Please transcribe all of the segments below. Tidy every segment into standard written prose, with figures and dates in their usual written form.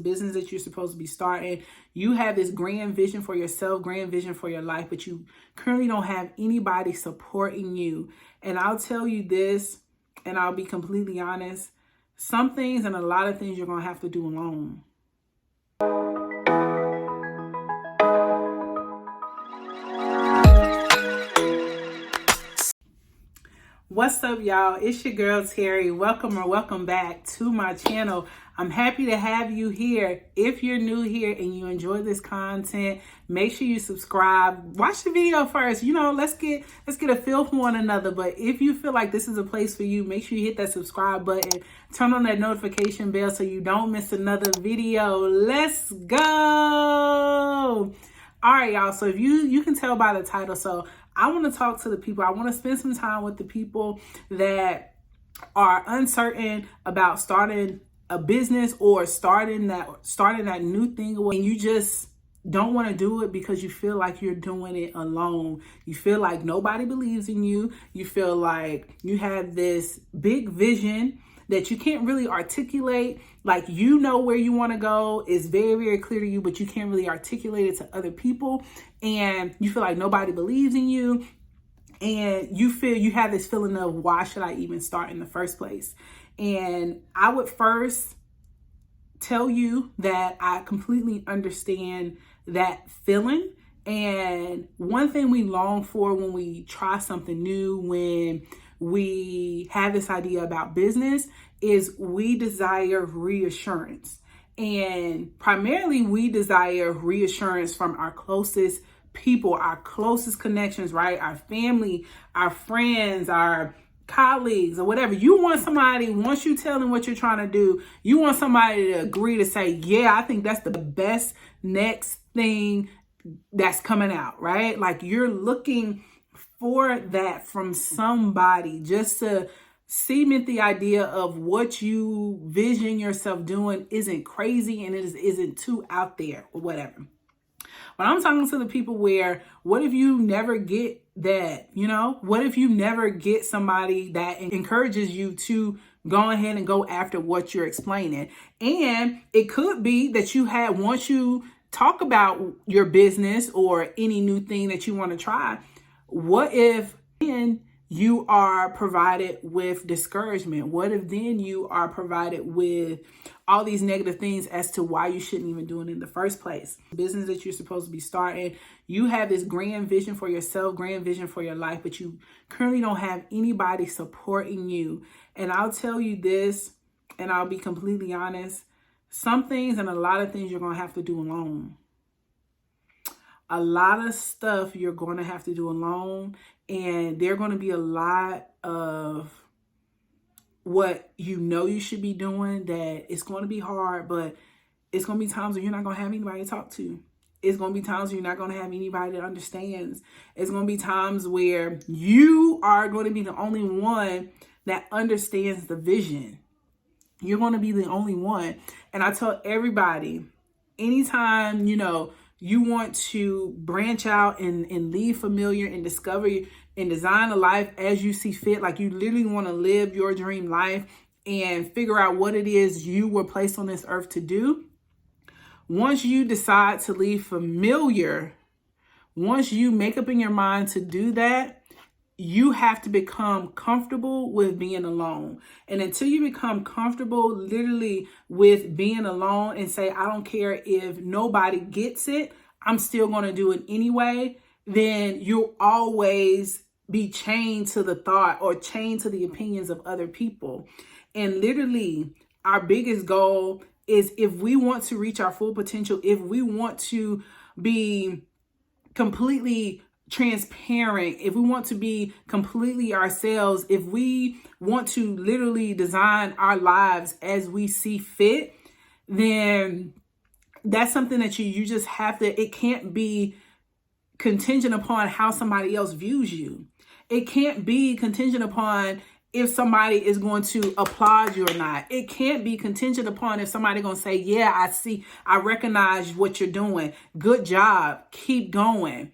business that you're supposed to be starting. You have this grand vision for yourself, grand vision for your life, but you currently don't have anybody supporting you. And I'll tell you this, and I'll be completely honest, some things and a lot of things you're going to have to do alone. What's up, y'all? It's your girl Terri. Welcome back to my channel. I'm happy to have you here. If you're new here and you enjoy this content, make sure you subscribe. Watch the video first. Let's get a feel for one another. But if you feel like this is a place for you, make sure you hit that subscribe button. Turn on that notification bell so you don't miss another video. Let's go. All right, y'all. So if you can tell by the title, so I want to talk to the people. I want to spend some time with the people that are uncertain about starting a business or starting that new thing, and you just don't want to do it because you feel like you're doing it alone. You feel like nobody believes in you. You feel like you have this big vision that you can't really articulate. Like, you know where you want to go. It's very, very clear to you, but you can't really articulate it to other people. And you feel like nobody believes in you. And you have this feeling of, why should I even start in the first place? And I would first tell you that I completely understand that feeling. And one thing we long for when we try something new, when we have this idea about business, is we desire reassurance. And primarily we desire reassurance from our closest people, our closest connections, right? Our family, our friends, our colleagues, or whatever. You want somebody, once you tell them what you're trying to do, you want somebody to agree to say, yeah, I think that's the best next thing that's coming out, right? Like, you're looking for that from somebody just to cement the idea of what you vision yourself doing isn't crazy and it isn't too out there or whatever. But I'm talking to the people where, what if you never get that? What if you never get somebody that encourages you to go ahead and go after what you're explaining? And it could be that once you talk about your business or any new thing that you want to try, what if then you are provided with discouragement? What if then you are provided with all these negative things as to why you shouldn't even do it in the first place? The business that you're supposed to be starting, you have this grand vision for yourself, grand vision for your life, but you currently don't have anybody supporting you. And I'll tell you this, and I'll be completely honest, some things and a lot of things you're going to have to do alone. A lot of stuff you're going to have to do alone, and there are going to be a lot of what you should be doing that it's going to be hard, but it's going to be times where you're not going to have anybody to talk to. It's going to be times where you're not going to have anybody that understands. It's going to be times where you are going to be the only one that understands the vision. You're going to be the only one. And I tell everybody, anytime, you want to branch out and leave familiar and discover and design a life as you see fit, like you literally want to live your dream life and figure out what it is you were placed on this earth to do. Once you decide to leave familiar, once you make up in your mind to do that, you have to become comfortable with being alone. And until you become comfortable literally with being alone and say, I don't care if nobody gets it, I'm still going to do it anyway, then you'll always be chained to the thought or chained to the opinions of other people. And literally, our biggest goal is, if we want to reach our full potential, if we want to be completely transparent, if we want to be completely ourselves, if we want to literally design our lives as we see fit, then that's something that you just have to, it can't be contingent upon how somebody else views you. It can't be contingent upon if somebody is going to applaud you or not. It can't be contingent upon if somebody going to say, yeah, I recognize what you're doing. Good job. Keep going.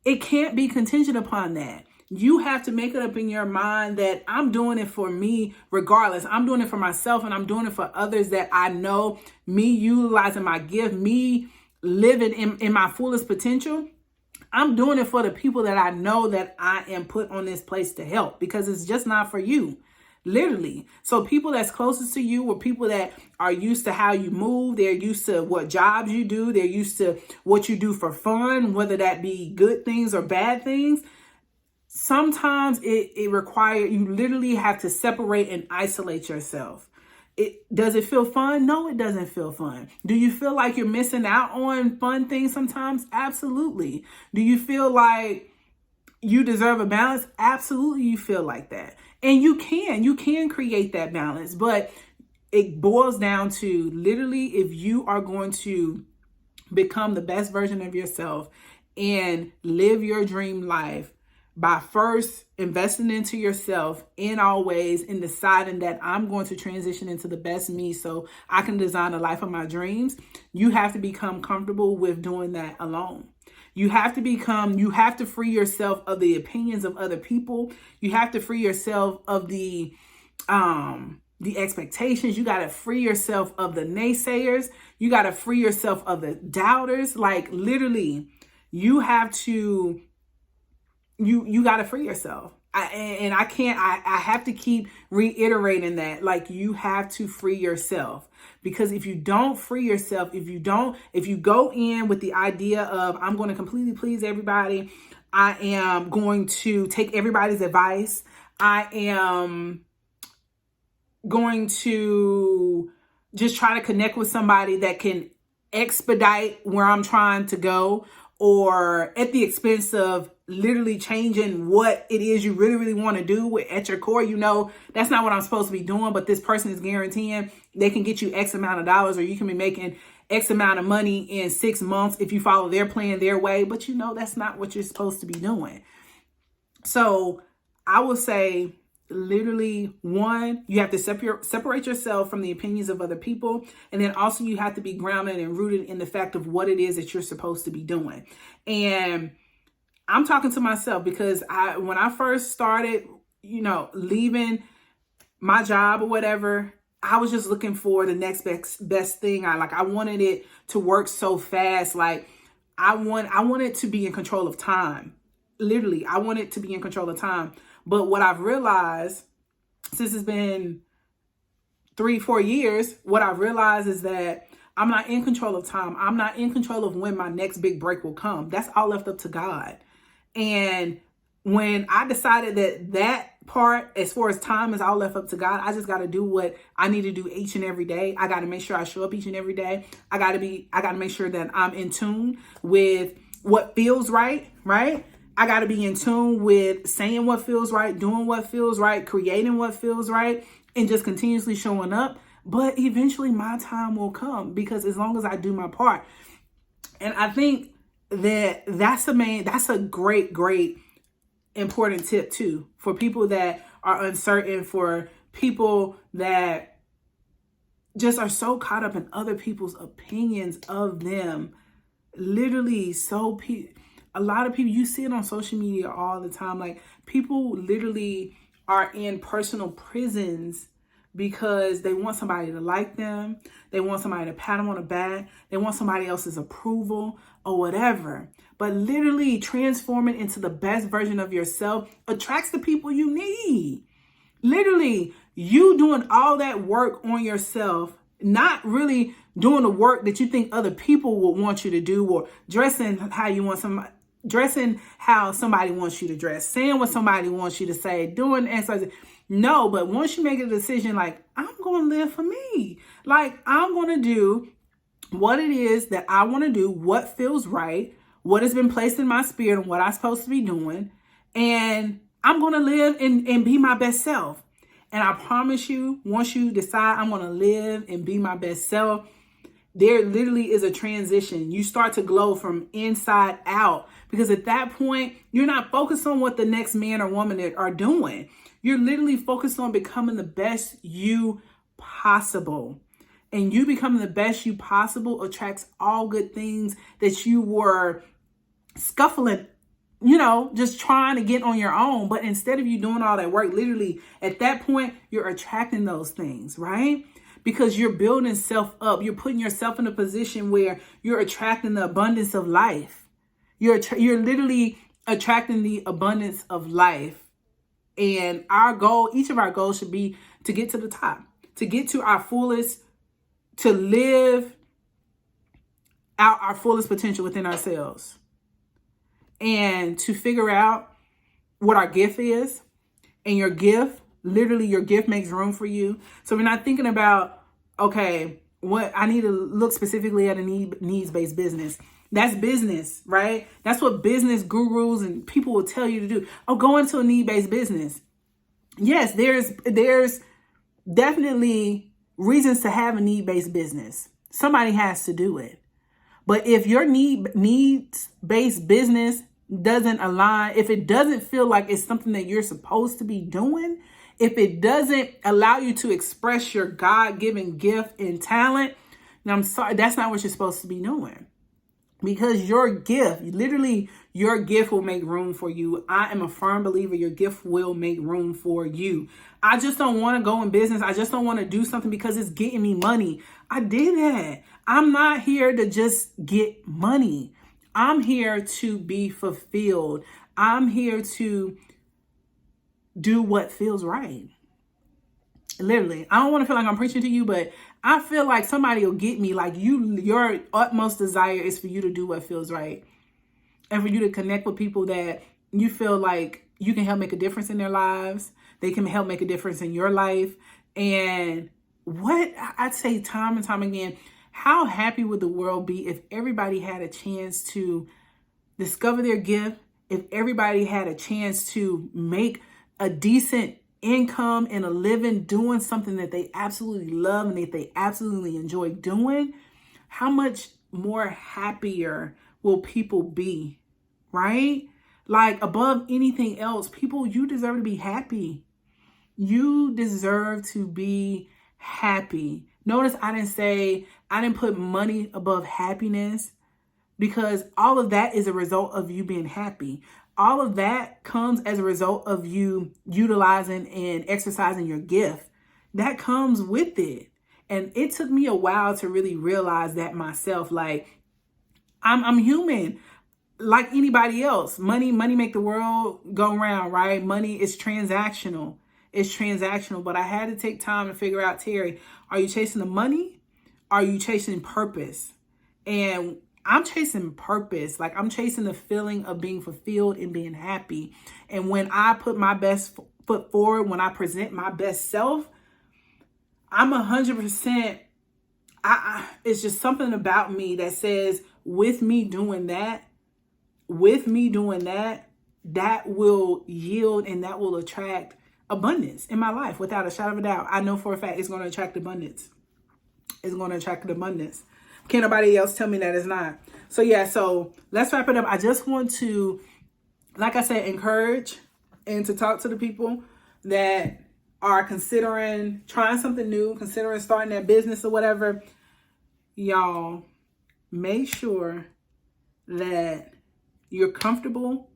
It can't be contingent upon that. You have to make it up in your mind that I'm doing it for me regardless. I'm doing it for myself, and I'm doing it for others that I know. Me utilizing my gift, me living in my fullest potential. I'm doing it for the people that I know that I am put on this place to help, because it's just not for you. Literally. So people that's closest to you, or people that are used to how you move, they're used to what jobs you do, they're used to what you do for fun, whether that be good things or bad things. Sometimes it requires, you literally have to separate and isolate yourself. Does it feel fun? No, it doesn't feel fun. Do you feel like you're missing out on fun things sometimes? Absolutely. Do you feel like you deserve a balance? Absolutely, you feel like that. And you can create that balance, but it boils down to literally, if you are going to become the best version of yourself and live your dream life by first investing into yourself in all ways, and deciding that I'm going to transition into the best me so I can design the life of my dreams, you have to become comfortable with doing that alone. You have to free yourself of the opinions of other people. You have to free yourself of the expectations. You got to free yourself of the naysayers. You got to free yourself of the doubters. Like literally, you have to, you got to free yourself. I have to keep reiterating that, like, you have to free yourself, because if you don't free yourself, if you go in with the idea of, I'm going to completely please everybody, I am going to take everybody's advice, I am going to just try to connect with somebody that can expedite where I'm trying to go, or at the expense of literally changing what it is you really, really want to do at your core. You know, that's not what I'm supposed to be doing, but this person is guaranteeing they can get you X amount of dollars, or you can be making X amount of money in 6 months if you follow their plan, their way. But you know, that's not what you're supposed to be doing. So I will say, literally, one, you have to separate yourself from the opinions of other people. And then also you have to be grounded and rooted in the fact of what it is that you're supposed to be doing. And I'm talking to myself, because when I first started, leaving my job or whatever, I was just looking for the next best thing. I wanted it to work so fast. Like I wanted to be in control of time. Literally, I wanted to be in control of time. But what I've realized, since it's been 3-4 years, what I've realized is that I'm not in control of time. I'm not in control of when my next big break will come. That's all left up to God. And when I decided that part, as far as time, is all left up to God, I just got to do what I need to do each and every day. I got to make sure I show up each and every day. I got to make sure that I'm in tune with what feels right, right? I got to be in tune with saying what feels right, doing what feels right, creating what feels right, and just continuously showing up. But eventually my time will come, because as long as I do my part. And I think that's a great important tip too, for people that are uncertain, for people that just are so caught up in other people's opinions of them. Literally, a lot of people, you see it on social media all the time. Like, people literally are in personal prisons because they want somebody to like them. They want somebody to pat them on the back. They want somebody else's approval or whatever. But literally, transforming into the best version of yourself attracts the people you need. Literally, you doing all that work on yourself, not really doing the work that you think other people would want you to do, or dressing how somebody wants you to dress, saying what somebody wants you to say, doing exercise. No, but once you make a decision, like, I'm going to live for me. Like, I'm going to do what it is that I want to do, what feels right, what has been placed in my spirit, and what I'm supposed to be doing. And I'm going to live and be my best self. And I promise you, once you decide I'm going to live and be my best self, there literally is a transition. You start to glow from inside out, because at that point, you're not focused on what the next man or woman are doing. You're literally focused on becoming the best you possible. And you becoming the best you possible attracts all good things that you were scuffling just trying to get on your own. But instead of you doing all that work, literally at that point, you're attracting those things, right? Because you're building self up. You're putting yourself in a position where you're attracting the abundance of life. You're literally attracting the abundance of life. And our goal, each of our goals should be to get to the top, to get to our fullest, to live out our fullest potential within ourselves, and to figure out what our gift is. And your gift, literally your gift makes room for you. So we're not thinking about, okay, what I need to look specifically at a needs-based business. That's business, right? That's what business gurus and people will tell you to do. Oh, go into a need-based business. Yes, there's definitely reasons to have a need-based business. Somebody has to do it. But if your needs-based business doesn't align, if it doesn't feel like it's something that you're supposed to be doing, if it doesn't allow you to express your God-given gift and talent, then I'm sorry, that's not what you're supposed to be doing. Because your gift, literally your gift will make room for you. I am a firm believer your gift will make room for you. I just don't want to go in business. I just don't want to do something because it's getting me money. I did that. I'm not here to just get money. I'm here to be fulfilled. I'm here to do what feels right. Literally, I don't want to feel like I'm preaching to you, but I feel like somebody will get me. Like your utmost desire is for you to do what feels right, and for you to connect with people that you feel like you can help make a difference in their lives. They can help make a difference in your life. And what I'd say time and time again, how happy would the world be if everybody had a chance to discover their gift, if everybody had a chance to make a decent income and a living doing something that they absolutely love and that they absolutely enjoy doing? How much more happier will people be, right? Like above anything else, people, you deserve to be happy. You deserve to be happy. Notice I didn't put money above happiness, because all of that is a result of you being happy. All of that comes as a result of you utilizing and exercising your gift. That comes with it. And it took me a while to really realize that myself. Like, I'm human like anybody else. Money make the world go round, right? Money is transactional. It's transactional. But I had to take time to figure out, Terri, are you chasing the money? Are you chasing purpose? And I'm chasing purpose. Like, I'm chasing the feeling of being fulfilled and being happy. And when I put my best foot forward, when I present my best self, I'm 100%. It's just something about me that says, with me doing that, that will yield and that will attract abundance in my life without a shadow of a doubt. I know for a fact it's going to attract abundance. It's going to attract abundance. Can't nobody else tell me that it's not. So yeah, so let's wrap it up. I just want to, like I said, encourage and to talk to the people that are considering trying something new, considering starting their business or whatever. Y'all, make sure that you're comfortable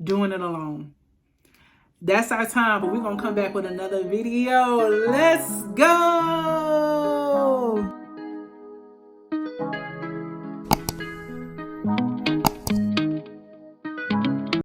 doing it alone. That's our time, but we're going to come back with another video. Let's go.